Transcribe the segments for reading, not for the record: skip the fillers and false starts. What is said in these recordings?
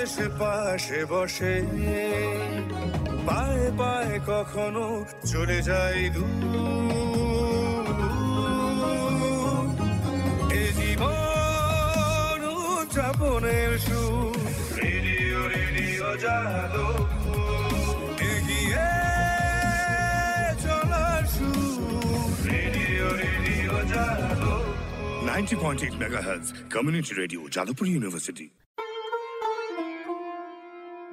পাশে বসে পায়ে পায়ে কখনো চলে যায় এ জীবন উদযাপনের সুর রেডিও রেডিও যাদবপুর এগিয়ে চলার সুর radio radio Jadavpur 90.8 MHz community radio Jadavpur university.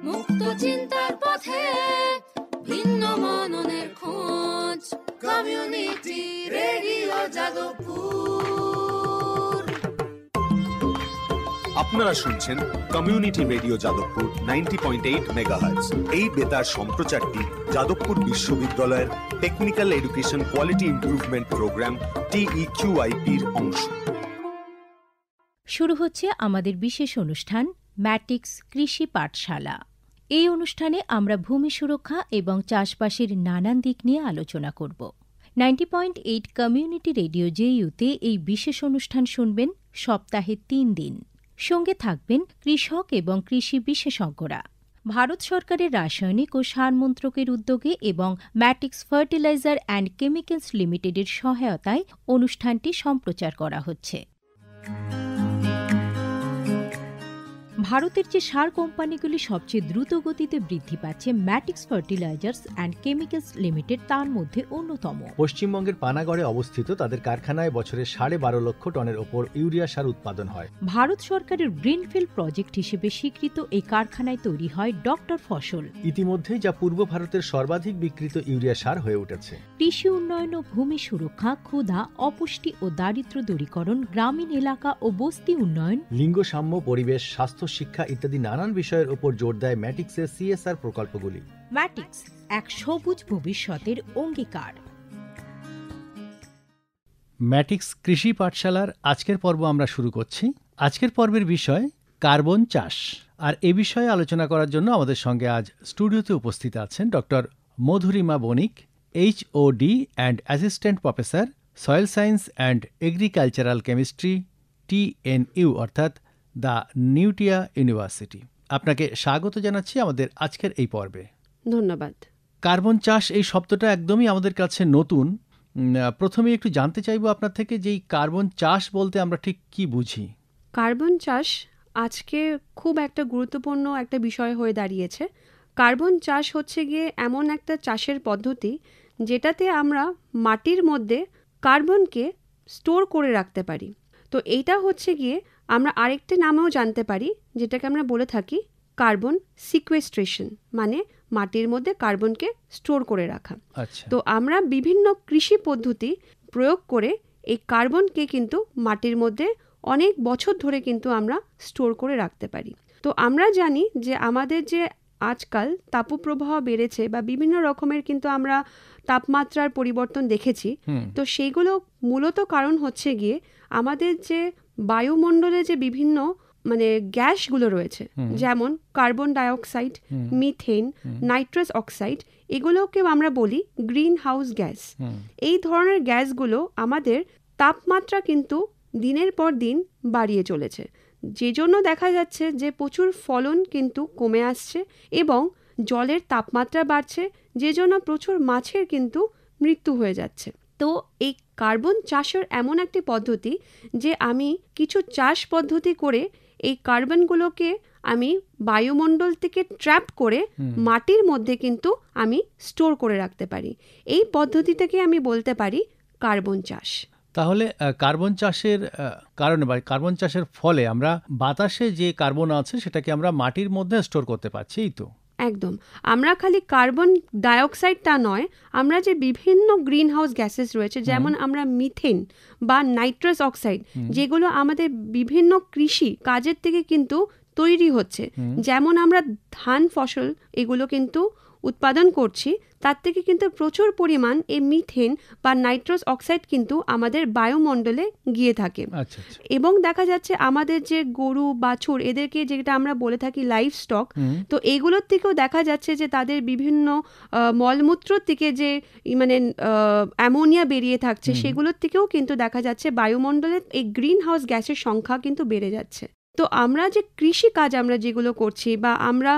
মুক্ত চিন্তার পথে ভিন্ন মননের খোঁজ কমিউনিটি রেডিও যাদবপুর। আপনারা শুনছেন কমিউনিটি রেডিও যাদবপুর 90.8 মেগাহার্টজ। এই বেতার সম্প্রচারটি যাদবপুর বিশ্ববিদ্যালয়ের technical education quality improvement programme TEQIP-র অংশ। শুরু হচ্ছে আমাদের বিশেষ অনুষ্ঠান ম্যাটিক্স কৃষি পাঠশালা। এই অনুষ্ঠানে আমরা ভূমি সুরক্ষা এবং চাষবাসের নানান দিক নিয়ে আলোচনা করব। 90.8 কমিউনিটি রেডিও JU-তে এই বিশেষ অনুষ্ঠান শুনবেন সপ্তাহে 3 দিন। সঙ্গে থাকবেন কৃষক এবং কৃষি বিশেষজ্ঞরা। ভারত সরকারের রাসায়নিক ও সার মন্ত্রকের উদ্যোগে এবং ম্যাটিক্স ফার্টিলাইজার অ্যান্ড কেমিক্যালস লিমিটেডের সহায়তায় অনুষ্ঠানটি সম্প্রচার করা হচ্ছে। ভারতের যে সার কোম্পানিগুলি সবচেয়ে দ্রুত গতিতে বৃদ্ধি পাচ্ছে ম্যাটিক্স ফার্টিলাইজার্স অ্যান্ড কেমিক্যালস লিমিটেড তার মধ্যে অন্যতম। পশ্চিমবঙ্গের পানাগড়ে অবস্থিত তাদের কারখানায় বছরে 12.5 লক্ষ টনের ওপর ইউরিয়া সার উৎপাদন হয়। ভারত সরকারের গ্রিনফিল্ড প্রজেক্ট হিসেবে স্বীকৃত এই কারখানায় তৈরি হয় ডক্টর ফসল। ইতিমধ্যেই যা পূর্ব ভারতের সর্বাধিক বিক্রিত ইউরিয়া সার হয়ে উঠেছে। কৃষি উন্নয়ন ও ভূমি সুরক্ষা, ক্ষুধা, অপুষ্টি ও দারিদ্র্য দূরীকরণ, গ্রামীণ এলাকা ও বস্তি উন্নয়ন, লিঙ্গ সাম্য, পরিবেশ, স্বাস্থ্য, শিক্ষা ইত্যাদি নানান বিষয়ের উপর জোর দেয় ম্যাটিক্সের CSR প্রকল্পগুলি। ম্যাটিক্স এক সবুজ ভবিষ্যতের অঙ্গীকার। ম্যাটিক্স কৃষি পাঠশালার আজকের পর্ব আমরা শুরু করছি। আজকের পর্বের বিষয় কার্বন চাষ। আর এ বিষয়ে আলোচনা করার জন্য আমাদের সঙ্গে আজ স্টুডিওতে উপস্থিত আছেন doctor Madhurima Banik, HOD and assistant professor, soil science and agricultural chemistry, TNU অর্থাৎ দ্য নিউটিয়া ইউনিভার্সিটি। আপনাকে স্বাগত জানাচ্ছি আমাদের আজকের এই পর্বে। ধন্যবাদ। কার্বন চাষ এই শব্দটা একদমই আমাদের কাছে নতুন। প্রথমে একটু জানতে চাইব আপনার থেকে যে এই কার্বন চাষ বলতে আমরা ঠিক কি বুঝি? কার্বন চাষ আজকে খুব একটা গুরুত্বপূর্ণ একটা বিষয় হয়ে দাঁড়িয়েছে। কার্বন চাষ হচ্ছে গিয়ে এমন একটা চাষের পদ্ধতি যেটাতে আমরা মাটির মধ্যে কার্বনকে স্টোর করে রাখতে পারি। তো এইটা হচ্ছে গিয়ে আমরা আরেকটি নামেও জানতে পারি, যেটাকে আমরা বলে থাকি কার্বন সিকুয়েস্ট্রেশন, মানে মাটির মধ্যে কার্বনকে স্টোর করে রাখা। তো আমরা বিভিন্ন কৃষি পদ্ধতি প্রয়োগ করে এই কার্বনকে কিন্তু মাটির মধ্যে অনেক বছর ধরে কিন্তু আমরা স্টোর করে রাখতে পারি। তো আমরা জানি যে আমাদের যে আজকাল তাপপ্রবাহ বেড়েছে বা বিভিন্ন রকমের কিন্তু আমরা তাপমাত্রার পরিবর্তন দেখেছি, তো সেইগুলো মূলত কারণ হচ্ছে গিয়ে আমাদের যে বায়ুমণ্ডলে যে বিভিন্ন গ্যাসগুলো রয়েছে, যেমন carbon dioxide, methane, nitrous oxide, এগুলোকেও আমরা বলি গ্রিন হাউস গ্যাস। এই ধরনের গ্যাসগুলো আমাদের তাপমাত্রা কিন্তু দিনের পর দিন বাড়িয়ে চলেছে, যে জন্য দেখা যাচ্ছে যে প্রচুর ফলন কিন্তু কমে আসছে এবং জলের তাপমাত্রা বাড়ছে, যে জন্য প্রচুর মাছের কিন্তু মৃত্যু হয়ে যাচ্ছে। তো এই কার্বন চাষের এমন একটি পদ্ধতি যে আমি কিছু চাষ পদ্ধতি করে এই কার্বনগুলোকে আমি বায়ুমণ্ডল থেকে ট্র্যাপ করে মাটির মধ্যে কিন্তু আমি স্টোর করে রাখতে পারি। এই পদ্ধতিটাকে আমি বলতে পারি কার্বন চাষ। তাহলে কার্বন চাষের কারণে বা কার্বন চাষের ফলে আমরা বাতাসে যে কার্বন আছে সেটাকে আমরা মাটির মধ্যে স্টোর করতে পারছি, এই তো? একদম। আমরা খালি কার্বন ডাইঅক্সাইডটা নয়, আমরা যে বিভিন্ন গ্রিন হাউস গ্যাসেস রয়েছে, যেমন আমরা মিথেন বা নাইট্রাস অক্সাইড, যেগুলো আমাদের বিভিন্ন কৃষি কাজের থেকে কিন্তু তৈরি হচ্ছে, যেমন আমরা ধান ফসল এগুলো কিন্তু উৎপাদন করছি, তার থেকে কিন্তু প্রচুর পরিমাণ এই মিথেন বা নাইট্রাস অক্সাইড কিন্তু আমাদের বায়ুমণ্ডলে গিয়ে থাকে। এবং দেখা যাচ্ছে আমাদের যে গরু বাছুর, এদেরকে যেটা আমরা বলে থাকি লাইভ স্টক, তো এইগুলোর থেকেও দেখা যাচ্ছে যে তাদের বিভিন্ন মলমূত্র থেকে যে অ্যামোনিয়া বেরিয়ে থাকছে, সেগুলোর থেকেও কিন্তু দেখা যাচ্ছে বায়ুমণ্ডলে এই গ্রিন হাউস গ্যাসের সংখ্যা কিন্তু বেড়ে যাচ্ছে। তো আমরা যে কৃষি কাজ আমরা যেগুলো করছি বা আমরা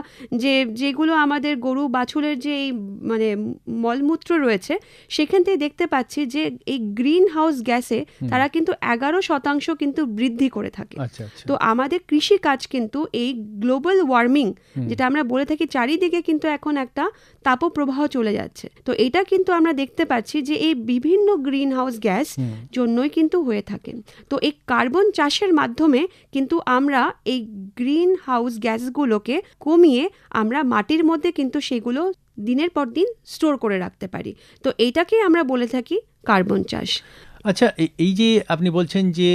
যেগুলো আমাদের গরু বাছুরের যে এই মানে মলমূত্র রয়েছে সেখান থেকে দেখতে পাচ্ছি যে এই গ্রিন হাউস গ্যাসে তারা কিন্তু 11% কিন্তু বৃদ্ধি করে থাকে। তো আমাদের কৃষি কাজ কিন্তু এই গ্লোবাল ওয়ার্মিং যেটা আমরা বলে থাকি চারিদিকে কিন্তু এখন একটা তাপপ্রবাহ চলে যাচ্ছে, তো এটা কিন্তু আমরা দেখতে পাচ্ছি যে এই বিভিন্ন গ্রিন হাউস গ্যাস জন্যই কিন্তু হয়ে থাকে। তো এই কার্বন চাষের মাধ্যমে কিন্তু আমরা এই গ্রিন হাউস গ্যাসগুলোকে কমিয়ে আমরা মাটির মধ্যে কিন্তু সেগুলো দিনের পর দিন স্টোর করে রাখতে পারি। তো এইটাকে আমরা বলে থাকি কার্বন চাষ। আচ্ছা, এই যে আপনি বলছেন যে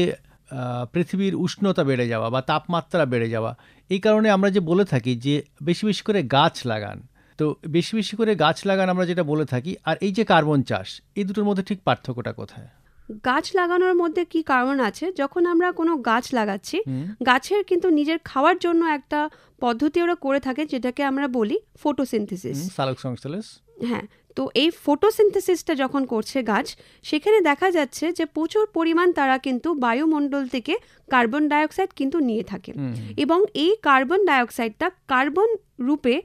পৃথিবীর উষ্ণতা বেড়ে যাওয়া বা তাপমাত্রা বেড়ে যাওয়া, এই কারণে আমরা যে বলে থাকি যে বেশি বেশি করে গাছ লাগান, তো বেশি বেশি করে গাছ লাগান আমরা যেটা বলে থাকি, আর এই যে কার্বন চাষ, এই দুটোর মধ্যে ঠিক পার্থক্যটা কোথায়? গাছ লাগানোর মধ্যে কি কারণ আছে, যখন আমরা কোনো গাছ লাগাচ্ছি গাছের কিন্তু নিজের খাওয়ার জন্য একটা পদ্ধতি ওরা করে থাকে যেটাকে আমরা বলি ফটোসিনথেসিস। সালোকসংশ্লেষ। হ্যাঁ, তো এই ফটোসিনথেসিসটা যখন করছে গাছ, সেখানে দেখা যাচ্ছে যে প্রচুর পরিমাণ তারা কিন্তু বায়ুমণ্ডল থেকে কার্বন ডাইঅক্সাইড কিন্তু নিয়ে থাকে এবং এই কার্বন ডাইঅক্সাইডটা কার্বন রূপে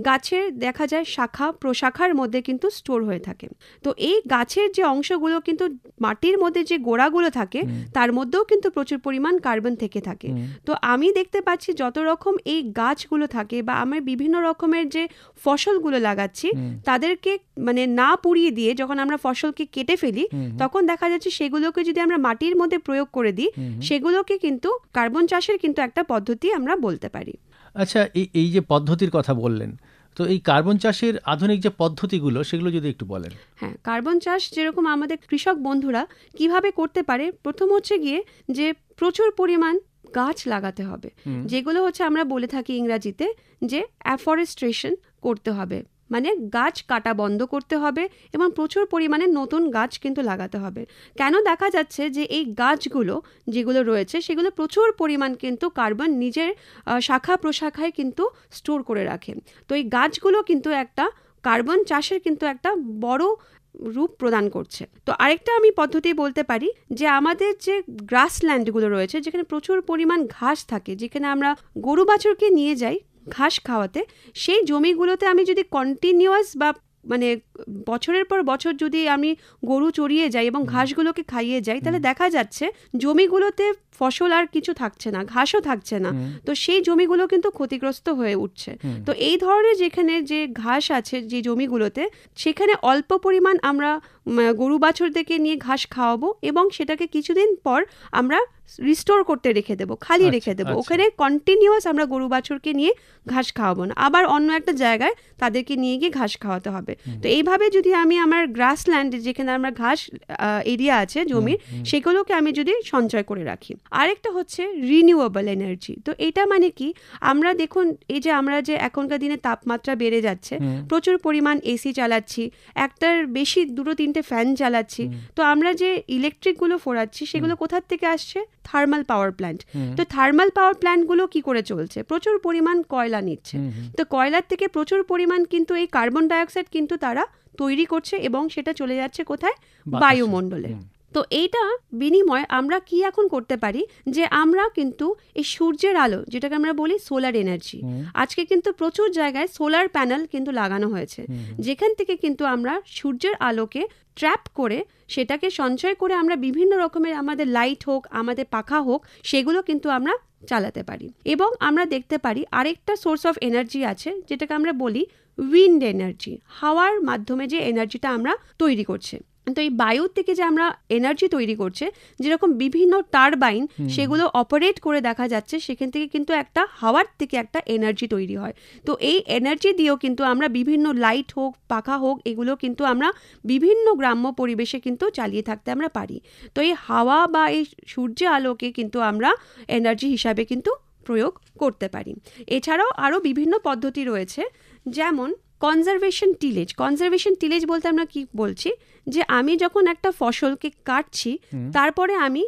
গাছের দেখা যায় শাখা প্রশাখার মধ্যে কিন্তু স্টোর হয়ে থাকে। তো এই গাছের যে অংশগুলো কিন্তু মাটির মধ্যে যে গোড়াগুলো থাকে তার মধ্যেও কিন্তু প্রচুর পরিমাণ কার্বন থেকে থাকে। তো আমি দেখতে পাচ্ছি যত রকম এই গাছগুলো থাকে বা আমি বিভিন্ন রকমের যে ফসলগুলো লাগাচ্ছি তাদেরকে মানে না পুড়িয়ে দিয়ে যখন আমরা ফসলকে কেটে ফেলি তখন দেখা যাচ্ছে সেগুলোকে যদি আমরা মাটির মধ্যে প্রয়োগ করে দিই সেগুলোকে কিন্তু কার্বন চাষের কিন্তু একটা পদ্ধতি আমরা বলতে পারি। আচ্ছা, এই যে পদ্ধতির কথা বললেন, তো এই কার্বন চাষের আধুনিক যে পদ্ধতিগুলো সেগুলো যদি একটু বলেন। হ্যাঁ, কার্বন চাষ যেরকম আমাদের কৃষক বন্ধুরা কিভাবে করতে পারে, প্রথম হচ্ছে গিয়ে যে প্রচুর পরিমাণ গাছ লাগাতে হবে, যেগুলো হচ্ছে আমরা বলে থাকি ইংরাজিতে যে অ্যাফরেস্ট্রেশন করতে হবে, মানে গাছ কাটা বন্ধ করতে হবে এবং প্রচুর পরিমাণে নতুন গাছ কিন্তু লাগাতে হবে। কেন দেখা যাচ্ছে যে এই গাছগুলো যেগুলো রয়েছে সেগুলো প্রচুর পরিমাণ কিন্তু কার্বন নিজের শাখা প্রশাখায় কিন্তু স্টোর করে রাখে। তো এই গাছগুলো কিন্তু একটা কার্বন চাষের কিন্তু একটা বড় রূপ প্রদান করছে। তো আরেকটা আমি পদ্ধতি বলতে পারি যে আমাদের যে গ্রাসল্যান্ডগুলো রয়েছে যেখানে প্রচুর পরিমাণ ঘাস থাকে, যেখানে আমরা গরু বাছুরকে নিয়ে যাই ঘাস খাওয়াতে, সেই জমিগুলোতে আমি যদি কন্টিনিউয়াস বা মানে বছরের পর বছর যদি আমি গরু চড়িয়ে যাই এবং ঘাসগুলোকে খাইয়ে যাই তাহলে দেখা যাচ্ছে জমিগুলোতে ফসল আর কিছু থাকছে না, ঘাসও থাকছে না, তো সেই জমিগুলো কিন্তু ক্ষতিগ্রস্ত হয়ে উঠছে। তো এই ধরনের যেখানে যে ঘাস আছে যে জমিগুলোতে, সেখানে অল্প পরিমাণ আমরা গরু বাছুরদেরকে নিয়ে ঘাস খাওয়াবো এবং সেটাকে কিছুদিন পর আমরা রিস্টোর করতে রেখে দেবো, খালি রেখে দেবো। ওখানে কন্টিনিউয়াস আমরা গরু বাছুরকে নিয়ে ঘাস খাওয়াবো না, আবার অন্য একটা জায়গায় তাদেরকে নিয়ে গিয়ে ঘাস খাওয়াতে হবে। তো এইভাবে যদি আমি আমার গ্রাসল্যান্ড যেখানে আমরা ঘাস এরিয়া আছে জমির, সেগুলোকে আমি যদি সঞ্চয় করে রাখি। আরেকটা হচ্ছে রিনিউয়েবল এনার্জি। তো এটা মানে কি, আমরা দেখুন এই যে আমরা যে এখনকার দিনে তাপমাত্রা বেড়ে যাচ্ছে, প্রচুর পরিমাণ এসি চালাচ্ছি, একটার বেশি 2-3টে ফ্যান চালাচ্ছি, তো আমরা যে ইলেকট্রিকগুলো ফোরাচ্ছি সেগুলো কোথার থেকে আসছে? Thermal power plant. তো থার্মাল পাওয়ার প্ল্যান্টগুলো কি করে চলছে? প্রচুর পরিমাণ কয়লা নিচ্ছে, তো কয়লার থেকে প্রচুর পরিমাণ কিন্তু এই কার্বন ডাইঅক্সাইড কিন্তু তারা তৈরি করছে এবং সেটা চলে যাচ্ছে কোথায়? বায়ুমণ্ডলে। তো এইটা বিনিময়ে আমরা কি এখন করতে পারি যে আমরা কিন্তু এই সূর্যের আলো যেটাকে আমরা বলি সোলার এনার্জি, আজকে কিন্তু প্রচুর জায়গায় সোলার প্যানেল কিন্তু লাগানো হয়েছে, যেখান থেকে কিন্তু আমরা সূর্যের আলোকে ট্র্যাপ করে সেটাকে সঞ্চয় করে আমরা বিভিন্ন রকমের আমাদের লাইট হোক, আমাদের পাখা হোক, সেগুলো কিন্তু আমরা চালাতে পারি। এবং আমরা দেখতে পারি আরেকটা সোর্স অফ এনার্জি আছে যেটাকে আমরা বলি উইন্ড এনার্জি, হাওয়ার মাধ্যমে যে এনার্জিটা আমরা তৈরি করছে। তো এই বায়ুর থেকে যে আমরা এনার্জি তৈরি করছে, যেরকম বিভিন্ন টারবাইন সেগুলো অপারেট করে দেখা যাচ্ছে সেখান থেকে কিন্তু একটা হাওয়ার থেকে একটা এনার্জি তৈরি হয়। তো এই এনার্জি দিয়েও কিন্তু আমরা বিভিন্ন লাইট হোক, পাখা হোক, এগুলো কিন্তু আমরা বিভিন্ন গ্রাম্য পরিবেশে কিন্তু চালিয়ে থাকতে আমরা পারি। তো এই হাওয়া বা এই সূর্য আলোকে কিন্তু আমরা এনার্জি হিসাবে কিন্তু প্রয়োগ করতে পারি। এছাড়াও আরও বিভিন্ন পদ্ধতি রয়েছে, যেমন কনজারভেশন টিলেজ। কনজারভেশন টিলেজ বলতে আমরা কি বলছি, যে আমি যখন একটা ফসলকে কাটছি তারপরে আমি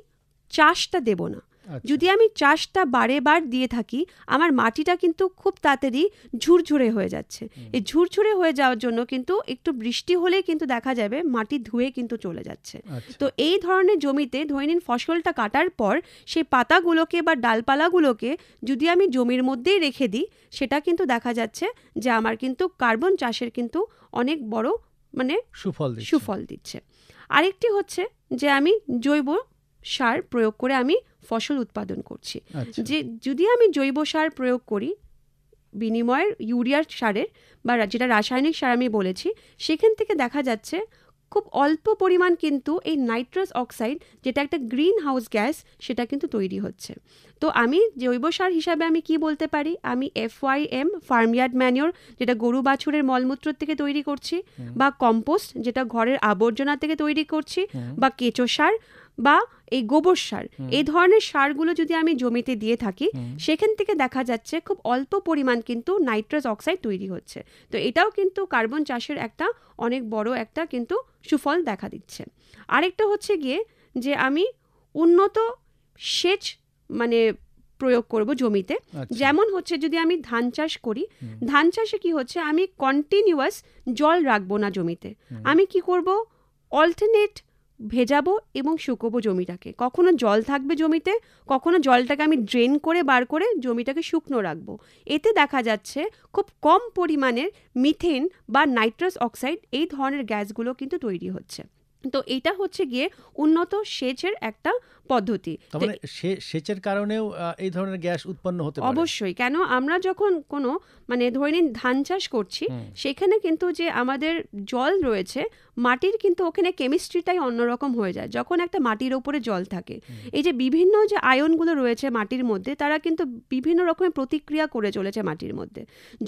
চাষটা দেব না, আচ্ছা। যদি আমি চাষটা বারেবার দিয়ে থাকি, আমার মাটিটা কিন্তু খুব তাড়াতাড়ি ঝুরঝুরে হয়ে যাচ্ছে। এই ঝুরঝুরে হয়ে যাওয়ার জন্য কিন্তু একটু বৃষ্টি হলেই কিন্তু দেখা যাবে মাটি ধুয়ে কিন্তু চলে যাচ্ছে। আচ্ছা। তো এই ধরনের জমিতে ধরে নিন ফসলটা কাটার পর সেই পাতাগুলোকে বা ডালপালাগুলোকে যদি আমি জমির মধ্যেই রেখে দিই, সেটা কিন্তু দেখা যাচ্ছে যে আমার কিন্তু কার্বন চাষের কিন্তু অনেক বড় মানে সুফল দিচ্ছে। আরেকটি হচ্ছে যে আমি জৈব সার প্রয়োগ করে আমি ফসল উৎপাদন করছি। আচ্ছা। যে যদি আমি জৈব সার প্রয়োগ করি বিনিময়ের ইউরিয়ার সারের বা যেটা রাসায়নিক সার আমি বলেছি, সেখান থেকে দেখা যাচ্ছে খুব অল্প পরিমাণ কিন্তু এই নাইট্রাস অক্সাইড, যেটা একটা গ্রিন হাউস গ্যাস, সেটা কিন্তু তৈরি হচ্ছে। তো আমি জৈব সার হিসাবে আমি কি বলতে পারি, আমি FYM ফার্মইয়ার্ড ম্যানিওর, যেটা গরু বাছুরের মলমূত্র থেকে তৈরি করছি, বা কম্পোস্ট, যেটা ঘরের আবর্জনা থেকে তৈরি করছি, বা কেঁচো সার বা এই গোবর সার, এই ধরনের সারগুলো যদি আমি জমিতে দিয়ে থাকি, সেখান থেকে দেখা যাচ্ছে খুব অল্প পরিমাণ কিন্তু নাইট্রাস অক্সাইড তৈরি হচ্ছে। তো এটাও কিন্তু কার্বন চাষের একটা অনেক বড় একটা কিন্তু সুফল দেখা দিচ্ছে। আরেকটা হচ্ছে গিয়ে যে আমি উন্নত সেচ মানে প্রয়োগ করব জমিতে। যেমন হচ্ছে যদি আমি ধান চাষ করি, ধান চাষে কি হচ্ছে, আমি কন্টিনিউয়াস জল রাখবো না জমিতে। আমি কি করব, অল্টারনেট ভেজাবো এবং শুকোবো জমিটাকে। কখনো জল থাকবে জমিতে, কখনো জলটাকে আমি ড্রেন করে বার করে জমিটাকে শুকনো রাখবো। এতে দেখা যাচ্ছে খুব কম পরিমাণের মিথেন বা নাইট্রাস অক্সাইড এই ধরনের গ্যাসগুলো কিন্তু তৈরি হচ্ছে। তো এটা হচ্ছে গিয়ে উন্নত সেচের একটা পদ্ধতি। মানে সেচের কারণেও এই ধরনের গ্যাস উৎপন্ন হতে পারে। অবশ্যই, কেন আমরা যখন কোনো মানে ধরে নিন ধান চাষ করছি, সেখানে কিন্তু যে আমাদের জল রয়েছে, মাটির কিন্তু ওখানে কেমিস্ট্রিটাই অন্যরকম হয়ে যায় যখন একটা মাটির ওপরে জল থাকে। এই যে বিভিন্ন যে আয়নগুলো রয়েছে মাটির মধ্যে, তারা কিন্তু বিভিন্ন রকমের প্রতিক্রিয়া করে চলেছে মাটির মধ্যে।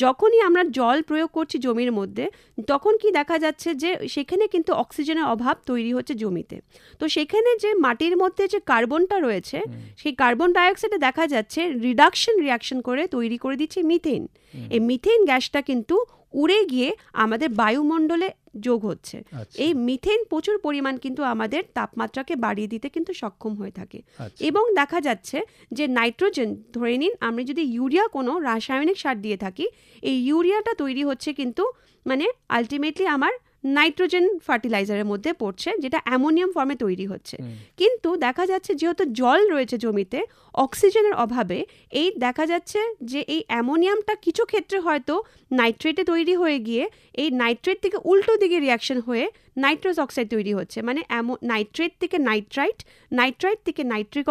যখনই আমরা জল প্রয়োগ করছি জমির মধ্যে, তখন কি দেখা যাচ্ছে যে সেখানে কিন্তু অক্সিজেনের অভাব তৈরি হচ্ছে জমিতে। তো সেখানে যে মাটির মধ্যে যে কার্বনটা রয়েছে, সেই কার্বন ডাইঅক্সাইডে দেখা যাচ্ছে রিয়াকশন করে তৈরি করে দিচ্ছে মিথেন। এই মিথেন গ্যাসটা কিন্তু উড়ে গিয়ে আমাদের বায়ুমণ্ডলে যোগ হচ্ছে। এই মিথেন প্রচুর পরিমাণ কিন্তু আমাদের তাপমাত্রাকে বাড়িয়ে দিতে কিন্তু সক্ষম হয়ে থাকে। এবং দেখা যাচ্ছে যে নাইট্রোজেন, ধরে নিন আমি যদি ইউরিয়া কোনো রাসায়নিক সার দিয়ে থাকি, এই ইউরিয়াটা তৈরি হচ্ছে কিন্তু মানে আলটিমেটলি আমার নাইট্রোজেন ফার্টিলাইজারের মধ্যে পড়ছে, যেটা অ্যামোনিয়াম ফর্মে তৈরি হচ্ছে। কিন্তু দেখা যাচ্ছে যেহেতু জল রয়েছে জমিতে, অক্সিজেনের অভাবে এই দেখা যাচ্ছে যে এই অ্যামোনিয়ামটা কিছু ক্ষেত্রে হয়তো নাইট্রেটে তৈরি হয়ে গিয়ে এই নাইট্রেট থেকে উল্টো দিকে রিয়াকশন হয়ে নাইট্রাস অক্সাইড তৈরি হচ্ছে। মানে নাইট্রেট থেকে নাইট্রাইট থেকে নাইট্রিক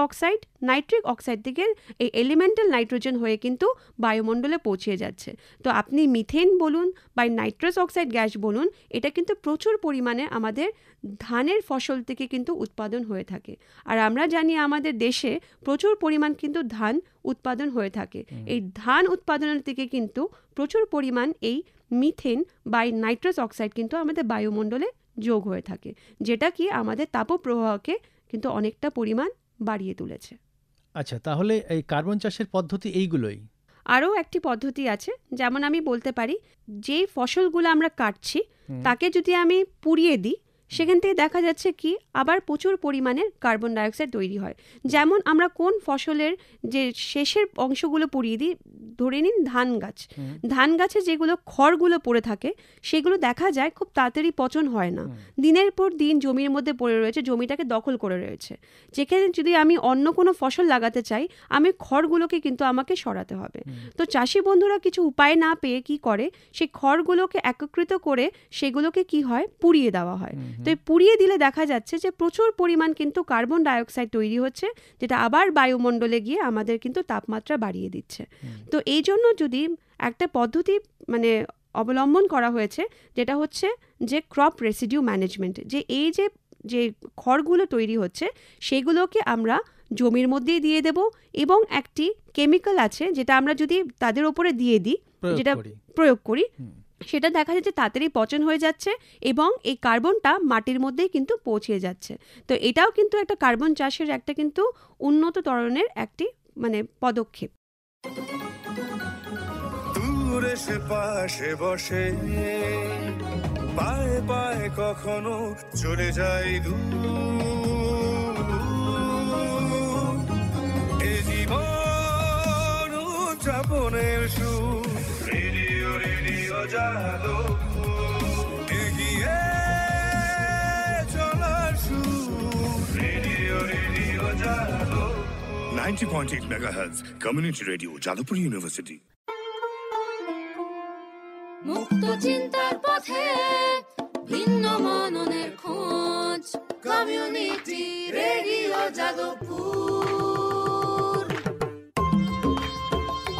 অক্সাইড থেকে এই এলিমেন্টাল নাইট্রোজেন হয়ে কিন্তু বায়ুমণ্ডলে পৌঁছে যাচ্ছে। তো আপনি মিথেন বলুন বা নাইট্রাস অক্সাইড গ্যাস বলুন, এটা কিন্তু প্রচুর পরিমাণে আমাদের ধানের ফসল থেকে কিন্তু উৎপাদন হয়ে থাকে। আর আমরা জানি আমাদের দেশে প্রচুর পরিমাণ কিন্তু ধান উৎপাদন হয়ে থাকে। এই ধান উৎপাদনের থেকে কিন্তু প্রচুর পরিমাণ এই মিথেন বা নাইট্রাস অক্সাইড কিন্তু আমাদের বায়ুমণ্ডলে যোগ হয়ে থাকে, যেটা কি আমাদের তাপপ্রবাহকে কিন্তু অনেকটা পরিমাণ বাড়িয়ে তুলেছে। আচ্ছা, তাহলে এই কার্বন চাষের পদ্ধতি এইগুলোই। আরও একটি পদ্ধতি আছে, যেমন আমি বলতে পারি যেই ফসলগুলো আমরা কাটছি তাকে যদি আমি পুড়িয়ে দিই, সেখান থেকে দেখা যাচ্ছে কি আবার প্রচুর পরিমাণে কার্বন ডাইঅক্সাইড তৈরি হয়। যেমন আমরা কোন ফসলের যে শেষের অংশগুলো পুড়িয়ে দিই, ধরে নিন ধান গাছে যেগুলো খড়গুলো পড়ে থাকে, সেগুলো দেখা যায় খুব তাড়াতাড়ি পচন হয় না, দিনের পর দিন জমির মধ্যে পড়ে রয়েছে, জমিটাকে দখল করে রয়েছে। যেখানে যদি আমি অন্য কোনো ফসল লাগাতে চাই, আমি খড়গুলোকে কিন্তু আমাকে সরাতে হবে। তো চাষি বন্ধুরা কিছু উপায় না পেয়ে কি করে, সেই খড়গুলোকে একত্রিত করে সেগুলোকে কি হয়, পুড়িয়ে দেওয়া হয়। তো এই পুড়িয়ে দিলে দেখা যাচ্ছে যে প্রচুর পরিমাণ কিন্তু কার্বন ডাইঅক্সাইড তৈরি হচ্ছে, যেটা আবার বায়ুমণ্ডলে গিয়ে আমাদের কিন্তু তাপমাত্রা বাড়িয়ে দিচ্ছে। তো এই জন্য যদি একটা পদ্ধতি মানে অবলম্বন করা হয়েছে, যেটা হচ্ছে যে ক্রপ রেসিডিউ ম্যানেজমেন্ট, যে এই যে খড়গুলো তৈরি হচ্ছে সেগুলোকে আমরা জমির মধ্যেই দিয়ে দেব, এবং একটি কেমিক্যাল আছে যেটা আমরা যদি তাদের উপরে দিয়ে দিই, যেটা প্রয়োগ করি, সেটা দেখা যাচ্ছে তাড়াতাড়ি পচন হয়ে যাচ্ছে এবং এই কার্বনটা মাটির মধ্যেই কিন্তু পৌঁছে যাচ্ছে। তো এটাও কিন্তু একটা কার্বন চাষের একটা কিন্তু উন্নত ধরনের একটি মানে পদক্ষেপ। দূরে সে পাশে বসে পায়ে পায়ে কখনো চলে যায় দূর, উদযাপনের সুর রেডিও রেডিও যাদবপুর এগিয়ে চলার সুর radio radio Jadavpur 90.8 megahertz community radio Jadavpur university. মুক্ত চিন্তার পথে ভিন্ন মননের খোঁজ কমিউনিটি রেডিও যাদবপুর।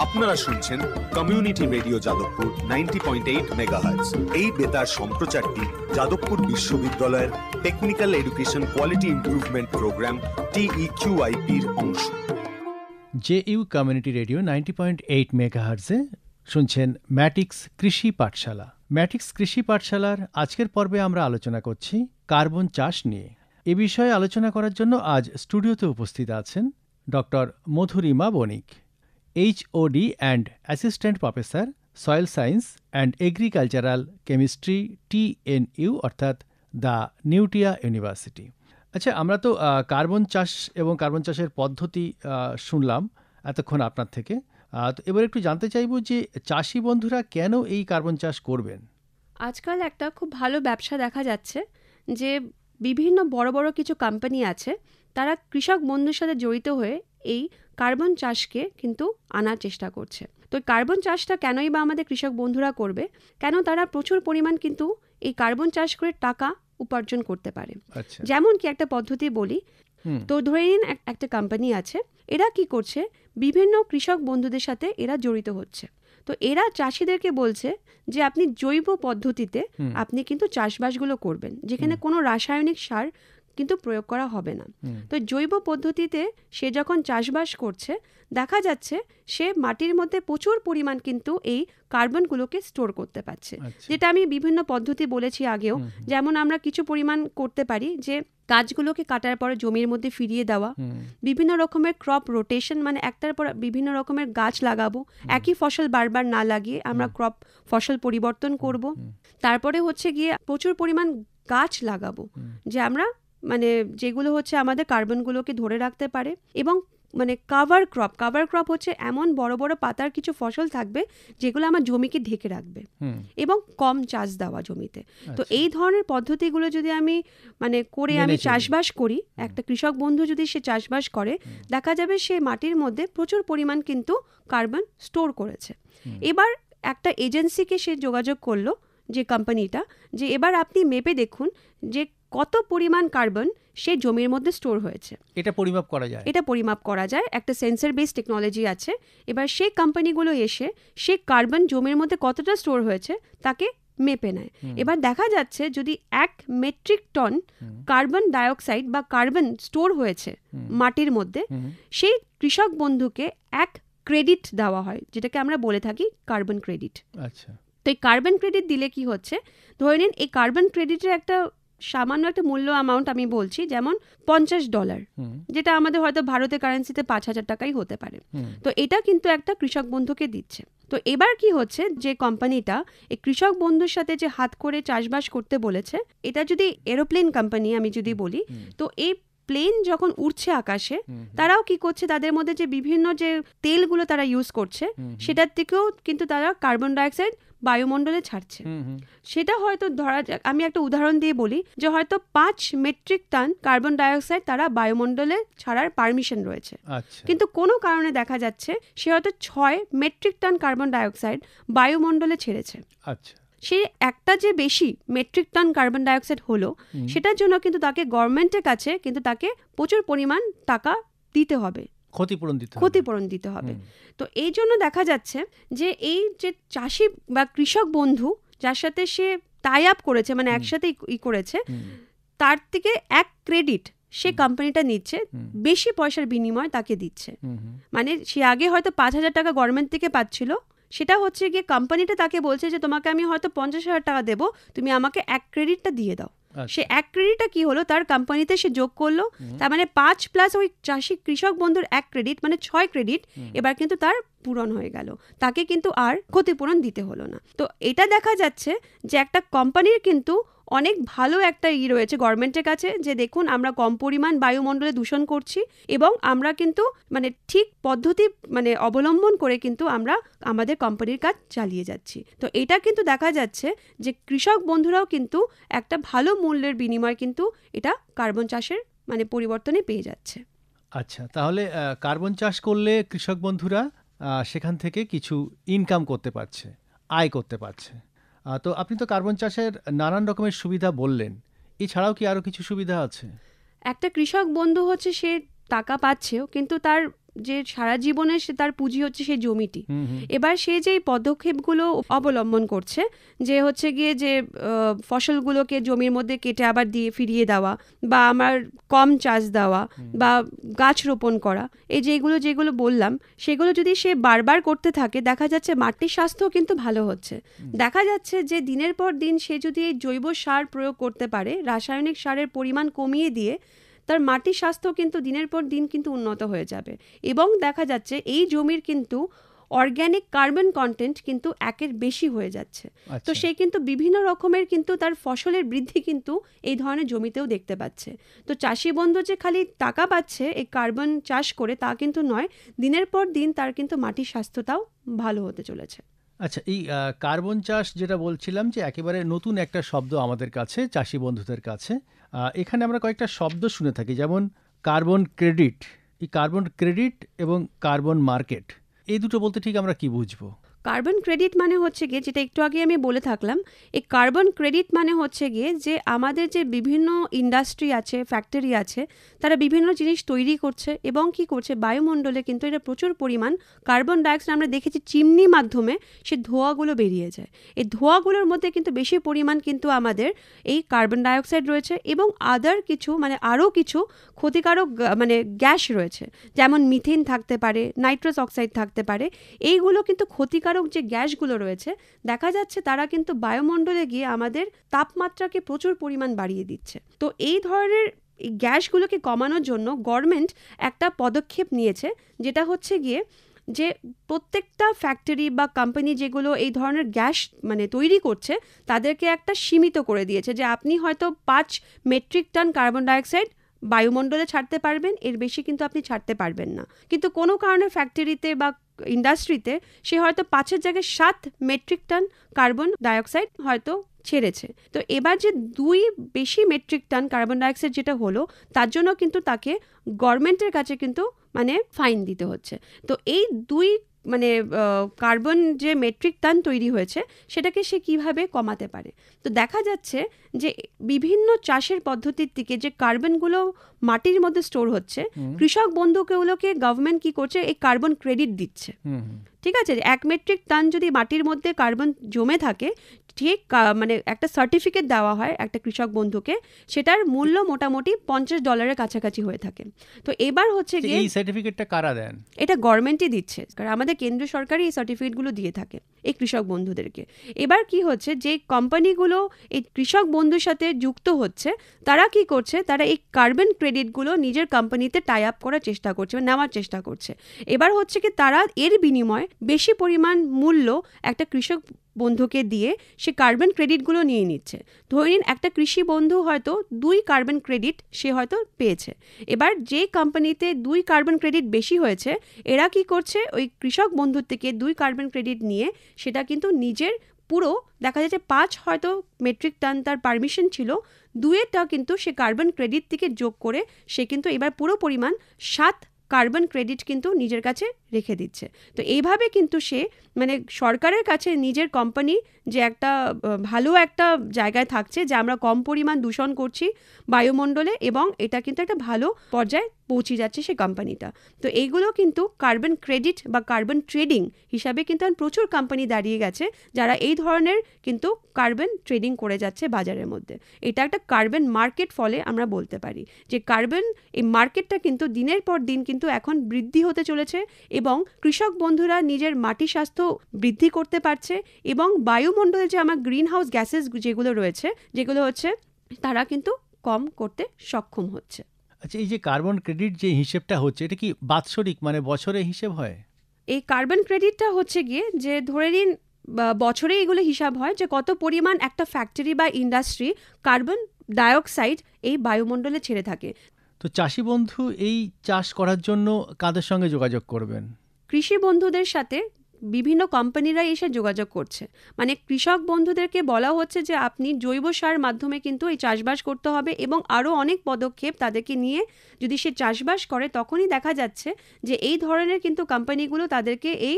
আপনারা শুনছেন কমিউনিটি রেডিও যাদবপুর 90.8 মেগাহার্টজ। এই বেতার সম্প্রচারটি যাদবপুর বিশ্ববিদ্যালয়ের technical education quality improvement programme TEQIP-র অংশ। JU কমিউনিটি রেডিও 90.8 মেগাহার্টজে শুনছেন ম্যাটিক্স কৃষি পাঠশালা। ম্যাটিক্স কৃষি পাঠশালার আজকের পর্বে আমরা আলোচনা করছি কার্বন চাষ নিয়ে। এ বিষয়ে আলোচনা করার জন্য আজ স্টুডিওতে উপস্থিত আছেন doctor Madhurima Banik, HOD and assistant professor, soil science and agricultural chemistry, TNU অর্থাৎ দ্য নিউটিয়া ইউনিভার্সিটি। আচ্ছা, আমরা তো কার্বন চাষ এবং কার্বন চাষের পদ্ধতি শুনলাম এতক্ষণ আপনার থেকে। তো এবার একটু জানতে চাইব যে চাষি বন্ধুরা কেন এই কার্বন চাষ করবেন? আজকাল একটা খুব ভালো ব্যবসা দেখা যাচ্ছে যে বিভিন্ন বড় বড় কিছু কোম্পানি আছে, তারা কৃষক বন্ধুর সাথে জড়িত হয়ে এই কার্বন চাষকে কিন্তু আনার চেষ্টা করছে। তো কার্বন চাষটা কেনই বা আমাদের কৃষক বন্ধুরা করবে? কেন তারা প্রচুর পরিমাণ কিন্তু এই কার্বন চাষ করে টাকা উপার্জন করতে পারে। আচ্ছা, যেমন কি একটা পদ্ধতি বলি, তো ধরে নিন একটা কোম্পানি আছে, এরা কি করছে, বিভিন্ন কৃষক বন্ধুদের সাথে এরা জড়িত হচ্ছে। তো এরা চাষিদেরকে বলছে যে আপনি জৈব পদ্ধতিতে আপনি কিন্তু চাষবাসগুলো করবেন, যেখানে কোনো রাসায়নিক সার কিন্তু প্রয়োগ করা হবে না। তো জৈব পদ্ধতিতে সে যখন চাষবাস করছে, দেখা যাচ্ছে সে মাটির মধ্যে প্রচুর পরিমাণ কিন্তু এই কার্বনগুলোকে স্টোর করতে পারছে। যেটা আমি বিভিন্ন পদ্ধতি বলেছি আগেও, যেমন আমরা কিছু পরিমাণ করতে পারি যে গাছগুলোকে কাটার পরে জমির মধ্যে ফিরিয়ে দেওয়া, বিভিন্ন রকমের ক্রপ রোটেশন, মানে একটার পর বিভিন্ন রকমের গাছ লাগাবো, একই ফসল বারবার না লাগিয়ে আমরা ক্রপ ফসল পরিবর্তন করব। তারপরে হচ্ছে গিয়ে প্রচুর পরিমাণ গাছ লাগাবো, যে আমরা মানে যেগুলো হচ্ছে আমাদের কার্বনগুলোকে ধরে রাখতে পারে। এবং মানে কাভার ক্রপ হচ্ছে এমন বড় বড় পাতার কিছু ফসল থাকবে যেগুলো আমার জমিকে ঢেকে রাখবে এবং কম চাষ দেওয়া জমিতে। তো এই ধরনের পদ্ধতিগুলো যদি আমি মানে করে আমি চাষবাস করি, একটা কৃষক বন্ধু যদি সে চাষবাস করে, দেখা যাবে সে মাটির মধ্যে প্রচুর পরিমাণ কিন্তু কার্বন স্টোর করেছে। এবার একটা এজেন্সিকে সে যোগাযোগ করলো, যে কোম্পানিটা, যে এবার আপনি মেপে দেখুন যে কত পরিমাণ কার্বন সে জমির মধ্যে স্টোর হয়েছে। এটা পরিমাপ করা যায়? এটা পরিমাপ করা যায়, একটা সেন্সর বেস টেকনোলজি আছে। এবার সেই কোম্পানিগুলো এসে সে কার্বন জমির মধ্যে কতটা স্টোর হয়েছে তাকে মেপে নেয়। এবার দেখা যাচ্ছে যদি 1 মেট্রিক টন কার্বন ডাইঅক্সাইড বা কার্বন স্টোর হয়েছে মাটির মধ্যে, সেই কৃষক বন্ধুকে 1 ক্রেডিট দেওয়া হয়, যেটাকে আমরা বলে থাকি কার্বন ক্রেডিট। আচ্ছা, তো এই কার্বন ক্রেডিট দিলে কি হচ্ছে, ধরে নিন এই কার্বন ক্রেডিটের একটা সামান্য একটা মূল্য অ্যামাউন্ট আমি বলছি, যেমন $50, যেটা আমাদের হয়তো ভারতের কারেন্সিতে 5,000 টাকাই হতে পারে। তো এটা কিন্তু একটা কৃষক বন্ধুকে দিচ্ছে। তো এবার কি হচ্ছে, যে কোম্পানিটা এই কৃষক বন্ধুর সাথে যে হাত করে চাষবাস করতে বলেছে, এটা যদি এরোপ্লেন কোম্পানি আমি যদি বলি, তো এই প্লেন যখন উড়ছে আকাশে, তারাও কি করছে, তাদের মধ্যে যে বিভিন্ন যে তেলগুলো তারা ইউজ করছে, সেটার থেকেও কিন্তু তারা কার্বন ডাইঅক্সাইড বায়ুমণ্ডলে ছাড়ছে। সেটা হয়তো ধরা যাক, আমি একটা উদাহরণ দিয়ে বলি, যে হয়তো 5 মেট্রিক টন কার্বন ডাইঅক্সাইড তারা বায়ুমণ্ডলে ছাড়ার পারমিশন রয়েছে, কিন্তু কোনো কারণে দেখা যাচ্ছে সে হয়তো 6 মেট্রিক টন কার্বন ডাইঅক্সাইড বায়ুমণ্ডলে ছেড়েছে। আচ্ছা, সে একটা যে বেশি মেট্রিক টন কার্বন ডাইঅক্সাইড হলো, সেটার জন্য কিন্তু তাকে গভর্নমেন্টের কাছে কিন্তু তাকে প্রচুর পরিমাণ টাকা দিতে হবে, ক্ষতিপূরণ দিতে হবে। তো এই জন্য দেখা যাচ্ছে যে এই যে চাষি বা কৃষক বন্ধু যার সাথে সে টাই আপ করেছে, মানে একসাথে করেছে, তার থেকে 1 ক্রেডিট সে কোম্পানিটা নিচ্ছে, বেশি পয়সার বিনিময় তাকে দিচ্ছে। মানে সে আগে হয়তো 5,000 টাকা গভর্নমেন্ট থেকে পাচ্ছিল, সেটা হচ্ছে গিয়ে কোম্পানিটা তাকে বলছে যে তোমাকে আমি হয়তো 50,000 টাকা দেবো, তুমি আমাকে 1 ক্রেডিটটা দিয়ে দাও। সে 1 ক্রেডিটটা কি হলো, তার কোম্পানিতে সে যোগ করলো, তার মানে 5 প্লাস ওই চাষি কৃষক বন্ধুর 1 ক্রেডিট, মানে 6 ক্রেডিট এবার কিন্তু তার পূরণ হয়ে গেল, তাকে কিন্তু আর ক্ষতিপূরণ দিতে হলো না। তো এটা দেখা যাচ্ছে যে একটা কোম্পানির কিন্তু অনেক ভালো একটা রয়েছে গভর্নমেন্টের কাছে, যে দেখুন আমরা কম পরিমাণ বায়ুমণ্ডলে দূষণ করছি এবং আমরা কিন্তু মানে ঠিক পদ্ধতি মানে অবলম্বন করে কিন্তু আমরা আমাদের কোম্পানির কাজ চালিয়ে যাচ্ছি। তো এটা কিন্তু দেখা যাচ্ছে যে কৃষক বন্ধুরাও কিন্তু একটা ভালো মূল্যের বিনিময় কিন্তু এটা কার্বন চাষের মানে পরিবর্তনে পেয়ে যাচ্ছে। আচ্ছা, তাহলে কার্বন চাষ করলে কৃষক বন্ধুরা সেখান থেকে কিছু ইনকাম করতে পারছে, আয় করতে পারছে। তো আপনি তো কার্বন চাষের নানান রকমের সুবিধা বললেন, এছাড়াও কি আরও কিছু সুবিধা আছে? একটা কৃষক বন্ধু হচ্ছে সে টাকা পাচ্ছেও, কিন্তু তার যে সারা জীবনে সে তার পুঁজি হচ্ছে সেই জমিটি। এবার সে যে পদক্ষেপগুলো অবলম্বন করছে, যে হচ্ছে গিয়ে যে ফসলগুলোকে জমির মধ্যে কেটে আবার দিয়ে ফিরিয়ে দেওয়া, বা আমার কম চাষ দেওয়া, বা গাছ রোপণ করা, এই যেগুলো বললাম সেগুলো যদি সে বারবার করতে থাকে, দেখা যাচ্ছে মাটির স্বাস্থ্য কিন্তু ভালো হচ্ছে। দেখা যাচ্ছে যে দিনের পর দিন সে যদি এই জৈব সার প্রয়োগ করতে পারে, রাসায়নিক সারের পরিমাণ কমিয়ে দিয়ে, তার মাটির স্বাস্থ্য কিন্তু দিনের পর দিন কিন্তু উন্নত হয়ে যাবে। এবং দেখা যাচ্ছে এই জমির কিন্তু অর্গ্যানিক কার্বন কন্টেন্ট কিন্তু একের বেশি হয়ে যাচ্ছে। তো সে কিন্তু বিভিন্ন রকমের কিন্তু তার ফসলের বৃদ্ধি কিন্তু এই ধরনের জমিতেও দেখতে পাচ্ছে। তো চাষি বন্ধু যে খালি টাকা পাচ্ছে এই কার্বন চাষ করে তা কিন্তু নয়, দিনের পর দিন তার কিন্তু মাটির স্বাস্থ্যটাও ভালো হতে চলেছে। আচ্ছা, এই কার্বন চাষ যেটা বলছিলাম যে একেবারে নতুন একটা শব্দ আমাদের কাছে, চাষি বন্ধুদের কাছে। এখানে আমরা কয়েকটা শব্দ শুনে থাকি, যেমন কার্বন ক্রেডিট। এই কার্বন ক্রেডিট এবং কার্বন মার্কেট, এই দুটো বলতে ঠিক আমরা কি বুঝবো? কার্বন ক্রেডিট মানে হচ্ছে গিয়ে, যেটা একটু আগে আমি বলে থাকলাম, এই কার্বন ক্রেডিট মানে হচ্ছে গিয়ে যে আমাদের যে বিভিন্ন ইন্ডাস্ট্রি আছে, ফ্যাক্টরি আছে, তারা বিভিন্ন জিনিস তৈরি করছে এবং কি করছে, বায়ুমণ্ডলে কিন্তু এটা প্রচুর পরিমাণ কার্বন ডাইঅক্সাইড আমরা দেখেছি চিমনি মাধ্যমে সে ধোঁয়াগুলো বেরিয়ে যায়। এই ধোঁয়াগুলোর মধ্যে কিন্তু বেশি পরিমাণ কিন্তু আমাদের এই কার্বন ডাইঅক্সাইড রয়েছে এবং আদার কিছু মানে আরও কিছু ক্ষতিকারক মানে গ্যাস রয়েছে, যেমন মিথেন থাকতে পারে, নাইট্রাস অক্সাইড থাকতে পারে। এইগুলো কিন্তু ক্ষতিকারক যে গ্যাসগুলো রয়েছে, দেখা যাচ্ছে তারা কিন্তু বায়ুমণ্ডলে গিয়ে আমাদের তাপমাত্রাকে প্রচুর পরিমাণ বাড়িয়ে দিচ্ছে। তো এই ধরনের গ্যাসগুলোকে কমানোর জন্য গভর্নমেন্ট একটা পদক্ষেপ নিয়েছে, যেটা হচ্ছে গিয়ে যে প্রত্যেকটা ফ্যাক্টরি বা কোম্পানি যেগুলো এই ধরনের গ্যাস মানে তৈরি করছে, তাদেরকে একটা সীমিত করে দিয়েছে যে আপনি হয়তো 5 মেট্রিক টন কার্বন ডাইঅক্সাইড বায়ুমণ্ডলে ছাড়তে পারবেন, এর বেশি কিন্তু আপনি ছাড়তে পারবেন না। কিন্তু কোনো কারণে ফ্যাক্টরিতে বা ইন্ডাস্ট্রিতে সে হয়তো 5-এর জায়গায় 7 মেট্রিক টন কার্বন ডাইঅক্সাইড হয়তো ছেড়েছে। তো এবার যে 2 বেশি মেট্রিক টন কার্বন ডাইঅক্সাইড যেটা হলো, তার জন্য কিন্তু তাকে গভর্নমেন্টের কাছে কিন্তু মানে ফাইন দিতে হচ্ছে। তো এই 2 মানে কার্বন যে মেট্রিক টন তৈরি হয়েছে সেটাকে সে কিভাবে কমাতে পারে। তো দেখা যাচ্ছে যে বিভিন্ন চাষের পদ্ধতির থেকে যে কার্বনগুলো মাটির মধ্যে স্টোর হচ্ছে, কৃষক বন্ধুগুলোকে গভর্নমেন্ট কি করছে, এই কার্বন ক্রেডিট দিচ্ছে। ঠিক আছে, 1 মেট্রিক টন যদি মাটির মধ্যে কার্বন জমে থাকে, ঠিক মানে একটা সার্টিফিকেট দেওয়া হয় একটা কৃষক বন্ধুকে, সেটার মূল্য মোটামুটি $50 কাছাকাছি হয়ে থাকে। তো এবার হচ্ছে গিয়ে এই সার্টিফিকেটটা কারা দেন? এটা গভর্নমেন্টই দিচ্ছে, কারণ আমাদের কেন্দ্রীয় সরকারই এই সার্টিফিকেটগুলো দিয়ে থাকে এই কৃষক বন্ধুদেরকে। এবার কি হচ্ছে, যে কোম্পানিগুলো এই কৃষক বন্ধুর সাথে যুক্ত হচ্ছে, তারা কি করছে, তারা এই কার্বন ক্রেডিটগুলো নিজের কোম্পানিতে টাই আপ করার চেষ্টা করছে, নেওয়ার চেষ্টা করছে। এবার হচ্ছে কি তারা এর বিনিময়ে বেশি পরিমাণ মূল্য একটা কৃষক বন্ধুকে দিয়ে সে কার্বন ক্রেডিটগুলো নিয়ে নিচ্ছে। ধরে নিন একটা কৃষি বন্ধু হয়তো 2 কার্বন ক্রেডিট সে হয়তো পেয়েছে। এবার যে কোম্পানিতে 2 কার্বন ক্রেডিট বেশি হয়েছে, এরা কি করছে, ওই কৃষক বন্ধুর থেকে 2 কার্বন ক্রেডিট নিয়ে সেটা কিন্তু নিজের পুরো দেখা যাচ্ছে 5 হয়তো মেট্রিক টন তার পারমিশন ছিল, 2টা কিন্তু সে কার্বন ক্রেডিট থেকে যোগ করে সে কিন্তু এবার পুরো পরিমাণ 7 কার্বন ক্রেডিট কিন্তু নিজের কাছে রেখে দিচ্ছে। তো এইভাবে কিন্তু সে মানে সরকারের কাছে নিজের কোম্পানি যে একটা ভালো একটা জায়গায় থাকছে, যে আমরা কম পরিমাণ দূষণ করছি বায়ুমণ্ডলে এবং এটা কিন্তু একটা ভালো পর্যায়ে পৌঁছে যাচ্ছে সে কোম্পানিটা। তো এইগুলো কিন্তু কার্বন ক্রেডিট বা কার্বন ট্রেডিং হিসাবে কিন্তু প্রচুর কোম্পানি দাঁড়িয়ে গেছে, যারা এই ধরনের কিন্তু কার্বন ট্রেডিং করে যাচ্ছে বাজারের মধ্যে। এটা একটা কার্বন মার্কেট ফলে আমরা বলতে পারি যে কার্বন এই মার্কেটটা কিন্তু দিনের পর দিন কিন্তু এখন বৃদ্ধি হতে চলেছে এবং কৃষক বন্ধুরা নিজের মাটি স্বাস্থ্য বৃদ্ধি করতে পারছে এবং বায়ুমণ্ডলে যে আমার গ্রিন হাউস গ্যাসেস যেগুলো রয়েছে, যেগুলো হচ্ছে তারা কিন্তু কম করতে সক্ষম হচ্ছে। আচ্ছা, এই যে কার্বন ক্রেডিট যে হিসেবটা হচ্ছে, এটা কি বাৎসরিক মানে বছরে হিসেব হয়? এই কার্বন ক্রেডিটটা হচ্ছে গিয়ে যে ধরে নিন বছরে এগুলো হিসাব হয় যে কত পরিমাণ একটা ফ্যাক্টরি বা ইন্ডাস্ট্রি কার্বন ডাইঅক্সাইড এই বায়ুমণ্ডলে ছেড়ে থাকে। তো চাষি বন্ধু এই চাষ করার জন্য কাদের সঙ্গে যোগাযোগ করবেন? কৃষি বন্ধুদের সাথে বিভিন্ন কোম্পানিরা এসে যোগাযোগ করছে, মানে কৃষক বন্ধুদেরকে বলা হচ্ছে যে আপনি জৈব সার মাধ্যমে কিন্তু এই চাষবাস করতে হবে, এবং আরও অনেক পদক্ষেপ তাদেরকে নিয়ে যদি সে চাষবাস করে তখনই দেখা যাচ্ছে যে এই ধরনের কিন্তু কোম্পানিগুলো তাদেরকে এই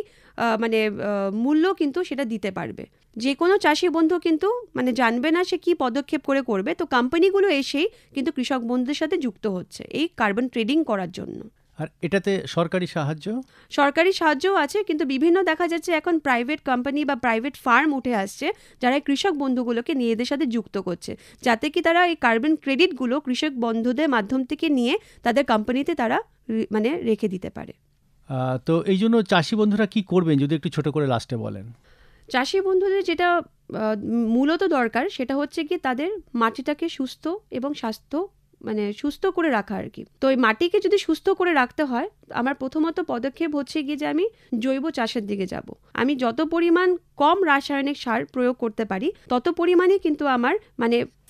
মূল্য কিন্তু সেটা দিতে পারবে। যে কোনো চাষি বন্ধু কিন্তু মানে জানবে না সে কি পদক্ষেপ করে করবে, তো কোম্পানিগুলো এসেই কিন্তু কৃষক বন্ধুদের সাথে যুক্ত হচ্ছে এই কার্বন ট্রেডিং করার জন্য। আর এটাতে সরকারি সাহায্যও আছে, কিন্তু বিভিন্ন দেখা যাচ্ছে এখন প্রাইভেট কোম্পানি বা প্রাইভেট ফার্ম উঠে আসছে যারা কৃষক বন্ধুগুলোকে নিজেদের সাথে যুক্ত করছে, যাতে কি তারা এই কার্বন ক্রেডিটগুলো কৃষক বন্ধুদের মাধ্যম থেকে নিয়ে তাদের কোম্পানিতে তারা মানে রেখে দিতে পারে। তো এই জন্য চাষি বন্ধুরা কি করবেন যদি একটু ছোট করে লাস্টে বলেন? চাষি বন্ধুদের যেটা মূলত দরকার সেটা হচ্ছে কি তাদের মাটিটাকে সুস্থ এবং সুস্থ করে রাখা আর কি। তো এই মাটিকে যদি সুস্থ করে রাখতে হয়, আমার প্রথমত পদক্ষেপ হচ্ছে গিয়ে যে আমি জৈব চাষের দিকে যাব। আমি যত পরিমাণ কম রাসায়নিক সার প্রয়োগ করতে পারি তত পরিমাণে কিন্তু আমার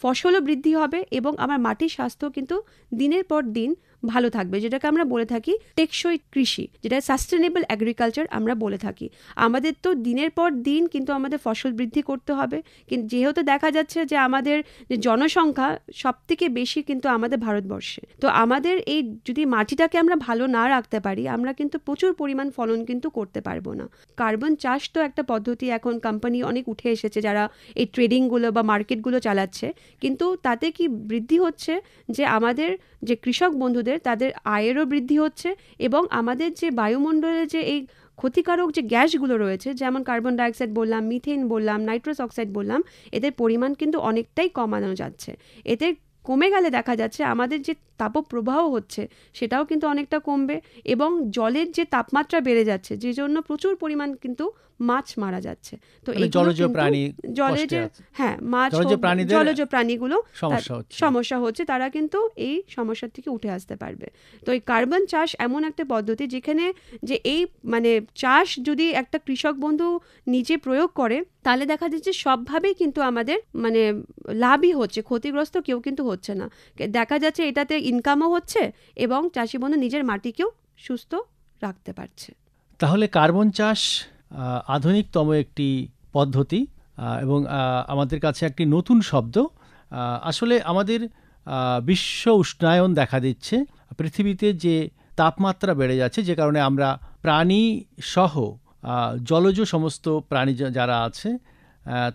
ফসলও বৃদ্ধি হবে এবং আমার মাটির স্বাস্থ্য কিন্তু দিনের পর দিন ভালো থাকবে, যেটাকে আমরা বলে থাকি টেকসই কৃষি, যেটা সাস্টেনেবল এগ্রিকালচার আমরা বলে থাকি। আমাদের তো দিনের পর দিন কিন্তু আমাদের ফসল বৃদ্ধি করতে হবে, কিন্তু যেহেতু দেখা যাচ্ছে যে আমাদের যে জনসংখ্যা সবথেকে বেশি কিন্তু আমাদের ভারতবর্ষে, তো আমাদের এই যদি মাটিটাকে আমরা ভালো না রাখতে পারি আমরা কিন্তু প্রচুর পরিমাণ ফলন কিন্তু করতে পারবো না। কার্বন চাষ তো একটা পদ্ধতি, এখন কোম্পানি অনেক উঠে এসেছে যারা এই ট্রেডিংগুলো বা মার্কেটগুলো চালাচ্ছে, কিন্তু তাতে কি বৃদ্ধি হচ্ছে যে আমাদের যে কৃষক বন্ধুদের তাদের আয়েরও বৃদ্ধি হচ্ছে, এবং আমাদের যে বায়ুমণ্ডলে যে এই ক্ষতিকারক যে গ্যাসগুলো রয়েছে যেমন কার্বন ডাইঅক্সাইড বললাম, মিথেন বললাম, নাইট্রাস অক্সাইড বললাম, এদের পরিমাণ কিন্তু অনেকটাই কমানো যাচ্ছে। এতে কমে গেলে দেখা যাচ্ছে আমাদের যে তাপপ্রবাহ হচ্ছে সেটাও কিন্তু অনেকটা কমবে, এবং জলের যে তাপমাত্রা বেড়ে যাচ্ছে যে জন্য প্রচুর পরিমাণ কিন্তু মাছ মারা যাচ্ছে। তো এই জলজ প্রাণী জলে যে মাছ জলজ প্রাণীগুলো সমস্যা হচ্ছে, তারা কিন্তু এই সমস্যার থেকে উঠে আসতে পারবে। তো এই কার্বন চাষ এমন একটা পদ্ধতি যেখানে যে এই চাষ যদি একটা কৃষক বন্ধু নিজে প্রয়োগ করে তাহলে দেখা যাচ্ছে সবভাবেই কিন্তু আমাদের লাভই হচ্ছে, ক্ষতিগ্রস্ত কেউ কিন্তু হচ্ছে না। দেখা যাচ্ছে এটাতে ইনকামও হচ্ছে এবং চাষি বন্ধু নিজের মাটিকেও সুস্থ রাখতে পারছে। তাহলে কার্বন চাষ আধুনিকতম একটি পদ্ধতি এবং আমাদের কাছে একটি নতুন শব্দ। আসলে আমাদের বিশ্ব উষ্ণায়ন দেখা দিচ্ছে, পৃথিবীতে যে তাপমাত্রা বেড়ে যাচ্ছে যে কারণে আমরা প্রাণী সহ জলজ সমস্ত প্রাণী যারা আছে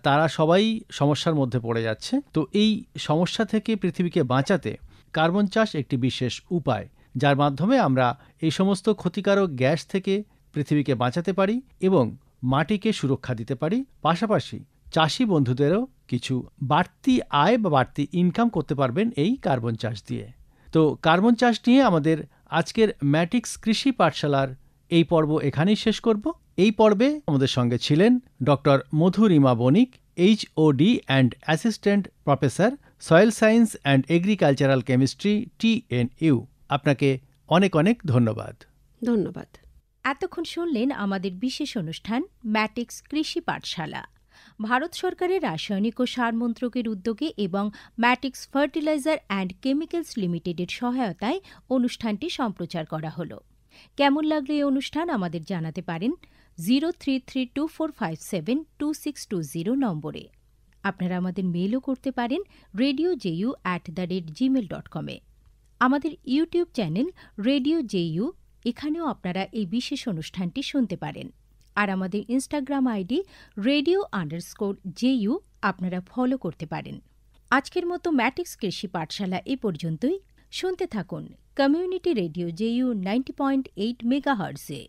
তারা সবাই সমস্যার মধ্যে পড়ে যাচ্ছে। তো এই সমস্যা থেকে পৃথিবীকে বাঁচাতে কার্বন চাষ একটি বিশেষ উপায়, যার মাধ্যমে আমরা এই সমস্ত ক্ষতিকারক গ্যাস থেকে পৃথিবীকে বাঁচাতে পারি এবং মাটিকে সুরক্ষা দিতে পারি, পাশাপাশি চাষি বন্ধুদেরও কিছু বাড়তি আয় বা বাড়তি ইনকাম করতে পারবেন এই কার্বন চাষ দিয়ে। তো কার্বন চাষ নিয়ে আমাদের আজকের ম্যাটিক্স কৃষি পাঠশালার এই পর্ব এখানেই শেষ করব। এই পর্বে আমাদের সঙ্গে ছিলেন doctor Madhurima Banik, HOD and assistant professor, soil science and agricultural chemistry, TNU। আপনাকে অনেক অনেক ধন্যবাদ। ধন্যবাদ। এতক্ষণ শুনলেন আমাদের বিশেষ অনুষ্ঠান ম্যাটিক্স কৃষি পাঠশালা। ভারত সরকারের রাসায়নিক ও সার মন্ত্রকের উদ্যোগে এবং ম্যাটিক্স ফার্টিলাইজার অ্যান্ড কেমিক্যালস লিমিটেডের সহায়তায় অনুষ্ঠানটি সম্প্রচার করা হল। কেমন লাগলো এই অনুষ্ঠান আমাদের জানাতে পারেন 0332457262 নম্বরে। আপনারা আমাদের মেলও করতে পারেন radio.ju@gmail.com এ। আমাদের ইউটিউব চ্যানেল রেডিও JU, এখানেও আপনারা এই বিশেষ অনুষ্ঠানটি শুনতে পারেন। আর আমাদের ইনস্টাগ্রাম আইডি radio_JU আপনারা ফলো করতে পারেন। আজকের মতো ম্যাটিক্স কৃষি পাঠশালা এ পর্যন্তই। শুনতে থাকুন কমিউনিটি রেডিও JU 90.8 মেগাহার্টজে।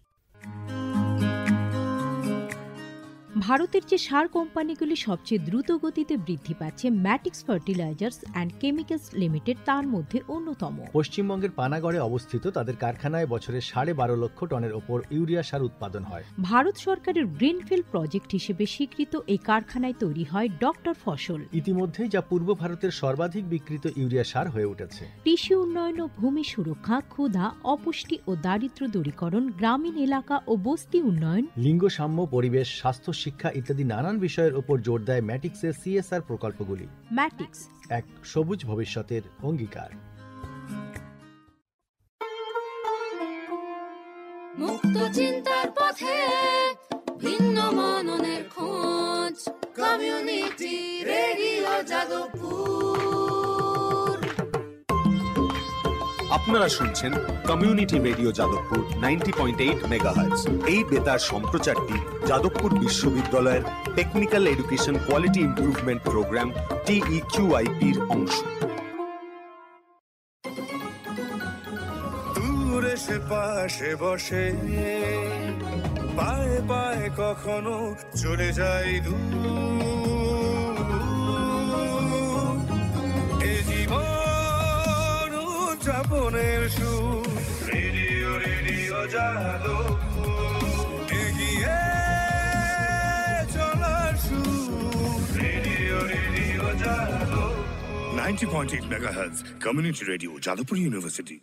ভারতের যে সার কোম্পানিগুলি সবচেয়ে দ্রুত গতিতে বৃদ্ধি পাচ্ছে ম্যাটিক্স ফার্টিলাইজার্স অ্যান্ড কেমিক্যালস লিমিটেড তার মধ্যে অন্যতম। পশ্চিমবঙ্গের পানাগড়ে অবস্থিত তাদের কারখানায় বছরে 12.5 লক্ষ টনের ওপর ইউরিয়া সার উৎপাদন হয়। ভারত সরকারের গ্রিনফিল্ড প্রজেক্ট হিসেবে স্বীকৃত এই কারখানায় তৈরি হয় ডক্টর ফসল। ইতিমধ্যেই যা পূর্ব ভারতের সর্বাধিক বিক্রিত ইউরিয়া সার হয়ে উঠেছে। কৃষি উন্নয়ন ও ভূমি সুরক্ষা, ক্ষুধা, অপুষ্টি ও দারিদ্র্য দূরীকরণ, গ্রামীণ এলাকা ও বস্তি উন্নয়ন, লিঙ্গ সাম্য, পরিবেশ, স্বাস্থ্য, শিক্ষা শিক্ষা ইত্যাদি নানান বিষয়ের ওপর জোর দেয় ম্যাটিক্সের CSR প্রকল্পগুলি। ম্যাটিক্স, এক সবুজ ভবিষ্যতের অঙ্গীকার। মুক্ত চিন্তার পথে ভিন্ন মননের খোঁজ, কমিউনিটি রেডিও যাদবপুর। আপনারা শুনছেন কমিউনিটি রেডিও যাদবপুর 90.8 মেগাহার্টজ। এই বেতার সম্প্রচারটি যাদবপুর বিশ্ববিদ্যালয়ের technical education quality improvement programme TEQIP-র অংশ। দূরে সে পাশে বসে, পায়ে পায়ে কখনো চলে যায় দূর। এ জীবন উদযাপনের সুর, রেডিও রেডিও যাদবপুর। এগিয়ে চলার সুর, radio radio Jadavpur. 90.8 megahertz community radio Jadavpur university.